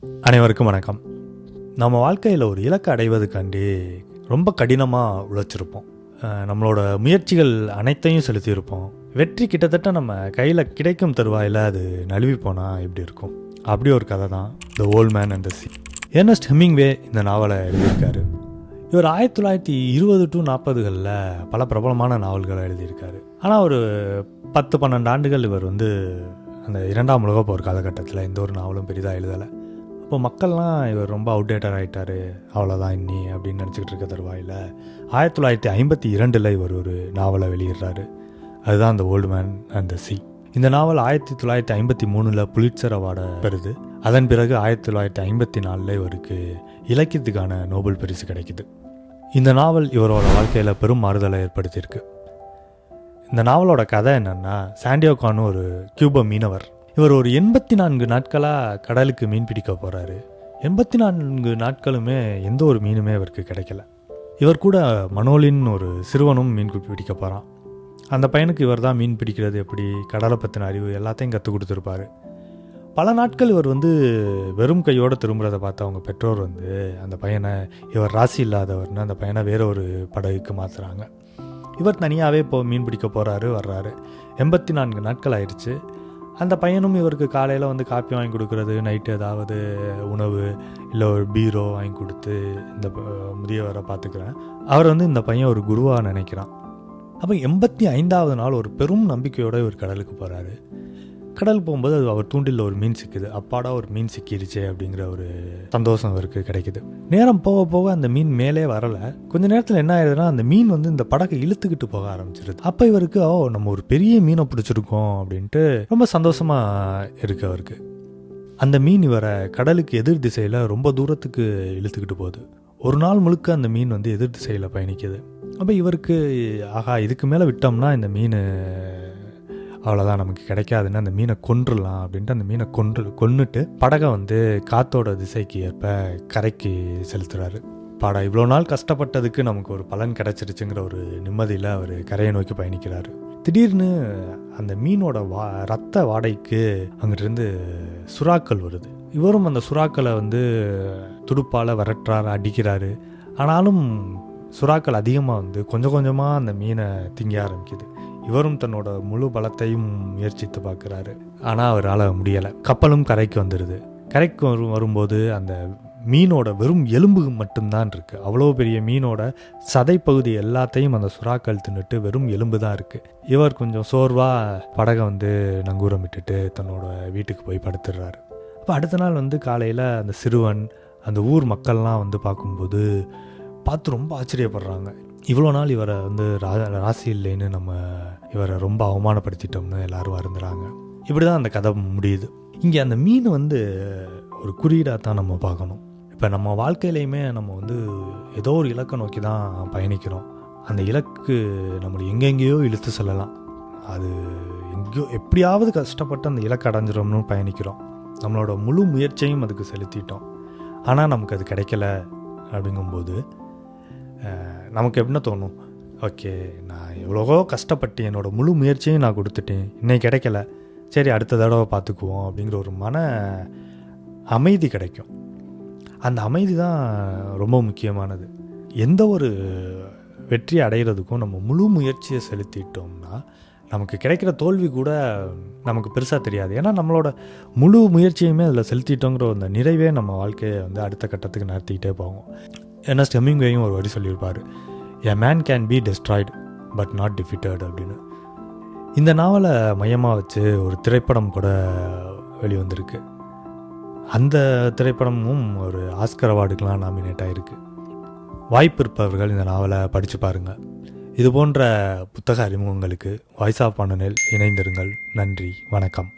அனைவருக்கும் வணக்கம். நம்ம வாழ்க்கையில் ஒரு இலக்கை அடைவதுக்காண்டி ரொம்ப கடினமாக உழைச்சிருப்போம். நம்மளோட முயற்சிகள் அனைத்தையும் செலுத்தியிருப்போம். வெற்றி கிட்டத்தட்ட நம்ம கையில் கிடைக்கும் தருவாயில் அது நழுவி போனால் எப்படி இருக்கும்? அப்படி ஒரு கதை தான் the old man and the sea. Ernest Hemingway இந்த நாவலை எழுதியிருக்காரு. இவர் 1920 to 40களில் பல பிரபலமான நாவல்களை எழுதியிருக்காரு. ஆனால் ஒரு 10-12 ஆண்டுகள் இவர் அந்த 2ஆம் உலகப் போர் காலகட்டத்தில் எந்த ஒரு நாவலும் பெரிதாக எழுதலை. இப்போ மக்கள்லாம் இவர் ரொம்ப அவுடேட்டட் ஆகிட்டார், அவ்வளோதான் இன்னி அப்படின்னு நினச்சிக்கிட்டு இருக்க தருவாயில் 1952 இவர் ஒரு நாவலை வெளியிடுறாரு. அதுதான் அந்த ஓல்டு மேன் அண்ட் த சீ. இந்த நாவல் 1953 புலிட்சர் அவார்டை பெறுது. அதன் பிறகு 1954 இவருக்கு இலக்கியத்துக்கான நோபல் பரிசு கிடைக்குது. இந்த நாவல் இவரோட வாழ்க்கையில் பெரும் மாறுதலை ஏற்படுத்தியிருக்கு. இந்த நாவலோட கதை என்னென்னா, சாண்டியோகான்னு ஒரு கியூபா மீனவர். இவர் ஒரு 84 நாட்களாக கடலுக்கு மீன் பிடிக்க போகிறாரு. 84 நாட்களுமே எந்த ஒரு மீனுமே இவருக்கு கிடைக்கல. இவர் கூட மனோலின்னு ஒரு சிறுவனும் மீன் பிடிக்க போகிறான். அந்த பையனுக்கு இவர் தான் மீன் பிடிக்கிறது எப்படி, கடலை பற்றின அறிவு எல்லாத்தையும் கற்றுக் கொடுத்துருப்பாரு. பல நாட்கள் இவர் வெறும் கையோடு திரும்புறதை பார்த்து அவங்க பெற்றோர் அந்த பையனை, இவர் ராசி இல்லாதவர்னு அந்த பையனை வேற ஒரு படகுக்கு மாற்றுறாங்க. இவர் தனியாகவே மீன் பிடிக்க போகிறாரு, வர்றாரு. 84 நாட்கள் ஆயிடுச்சு. அந்த பையனும் இவருக்கு காலையில் காப்பி வாங்கி கொடுக்குறது, நைட்டு ஏதாவது உணவு இல்லை ஒரு பீரோ வாங்கி கொடுத்து இந்த முதியவரை பார்த்துக்கிறேன். அவர் இந்த பையன் ஒரு குருவாக நினைக்கிறான். அப்போ 85வது நாள் ஒரு பெரும் நம்பிக்கையோடு இவர் கடலுக்கு போகிறாரு. கடல் போகும்போது அது அவர் தூண்டில் ஒரு மீன் சிக்குது. அப்பாடா, ஒரு மீன் சிக்கிடுச்சே அப்படிங்கிற ஒரு சந்தோஷம் அவருக்கு கிடைக்குது. நேரம் போக போக அந்த மீன் மேலே வரலை. கொஞ்ச நேரத்தில் என்ன ஆயிடுதுன்னா, அந்த மீன் இந்த படகை இழுத்துக்கிட்டு போக ஆரம்பிச்சிருது. அப்போ இவருக்கு நம்ம ஒரு பெரிய மீனை பிடிச்சிருக்கோம் அப்படின்ட்டு ரொம்ப சந்தோஷமாக இருக்கு அவருக்கு. அந்த மீன் இவரை கடலுக்கு எதிர் திசையில் ரொம்ப தூரத்துக்கு இழுத்துக்கிட்டு போகுது. ஒரு நாள் முழுக்க அந்த மீன் எதிர் திசையில் பயணிக்குது. அப்போ இவருக்கு ஆகா, இதுக்கு மேலே விட்டோம்னா இந்த மீன் அவ்வளோதான், நமக்கு கிடைக்காதுன்னு அந்த மீனை கொன்றுடலாம் அப்படின்ட்டு அந்த மீனை கொன்னுட்டு படகை காத்தோட திசைக்கு ஏற்ப கரைக்கு செலுத்துறாரு. பாடா, இவ்வளோ நாள் கஷ்டப்பட்டதுக்கு நமக்கு ஒரு பலன் கிடைச்சிருச்சுங்கிற ஒரு நிம்மதியில் அவர் கரையை நோக்கி பயணிக்கிறாரு. திடீர்னு அந்த மீனோட ரத்த வாடைக்கு அங்கிட்டிருந்து சுறாக்கள் வருது. இவரும் அந்த சுறாக்களை துடுப்பால் விரட்டுறாரு, அடிக்கிறாரு. ஆனாலும் சுறாக்கள் அதிகமாக கொஞ்சம் கொஞ்சமாக அந்த மீனை திங்க ஆரம்பிக்குது. இவரும் தன்னோட முழு பலத்தையும் முயற்சித்து பார்க்குறாரு. ஆனால் அவரால் முடியலை. கப்பலும் கரைக்கு வந்துடுது. கரைக்கு வரும்போது அந்த மீனோட வெறும் எலும்பு மட்டும்தான் இருக்குது. அவ்வளோ பெரிய மீனோட சதைப்பகுதி எல்லாத்தையும் அந்த சுறாக்கள் தின்னுட்டு வெறும் எலும்பு தான் இருக்குது. இவர் கொஞ்சம் சோர்வாக படகை நங்கூரம் விட்டுட்டு தன்னோட வீட்டுக்கு போய் படுத்துடுறாரு. அப்போ அடுத்த நாள் காலையில் அந்த சிறுவன், அந்த ஊர் மக்கள்லாம் பார்க்கும்போது பார்த்து ரொம்ப ஆச்சரியப்படுறாங்க. இவ்வளோ நாள் இவரை ராசி இல்லைன்னு நம்ம இவரை ரொம்ப அவமானப்படுத்திட்டோம்னு எல்லாரும் வருந்துறாங்க. இப்படி தான் அந்த கதை முடியுது. இங்கே அந்த மீன் ஒரு குறியீடாக தான் நம்ம பார்க்கணும். இப்போ நம்ம வாழ்க்கையிலையுமே நம்ம ஏதோ ஒரு இலக்கை நோக்கி தான் பயணிக்கிறோம். அந்த இலக்கு நம்மளை எங்கெங்கேயோ இழுத்து செல்லலாம். அது எங்கேயோ எப்படியாவது கஷ்டப்பட்டு அந்த இலக்கை அடைஞ்சிரோம்னு பயணிக்கிறோம். நம்மளோட முழு முயற்சியையும் அதுக்கு செலுத்திட்டோம். ஆனால் நமக்கு அது கிடைக்கல. அப்படிங்கும்போது நமக்கு எப்படின்னா தோணும், ஓகே, நான் எவ்வளவோ கஷ்டப்பட்டு என்னோடய முழு முயற்சியும் நான் கொடுத்துட்டேன், இன்னைக்கு கிடைக்கல, சரி அடுத்த தடவை பார்த்துக்குவோம் அப்படிங்கிற ஒரு மன அமைதி கிடைக்கும். அந்த அமைதி தான் ரொம்ப முக்கியமானது. எந்த ஒரு வெற்றி அடைகிறதுக்கும் நம்ம முழு முயற்சியை செலுத்திட்டோம்னா நமக்கு கிடைக்கிற தோல்வி கூட நமக்கு பெருசாக தெரியாது. ஏன்னா நம்மளோட முழு முயற்சியுமே அதில் செலுத்திட்டோங்கிற அந்த நிறைவே நம்ம வாழ்க்கையை அடுத்த கட்டத்துக்கு நடத்திக்கிட்டே போவோம். எர்னஸ்ட் ஹெமிங்வேயும் ஒரு வரி சொல்லியிருப்பார், a man can be destroyed but not defeated அப்படின்னு. இந்த நாவலை மையமாக வச்சு ஒரு திரைப்படம் கூட வெளிவந்திருக்கு. அந்த திரைப்படமும் ஒரு ஆஸ்கர் அவார்டுக்கெலாம் நாமினேட் ஆகிருக்கு. வாய்ப்பு இருப்பவர்கள் இந்த நாவலை படித்து பாருங்கள். இது போன்ற புத்தக அறிமுகங்களுக்கு வாய்ஸ் ஆஃப் பானலில் இணைந்திருங்கள். நன்றி, வணக்கம்.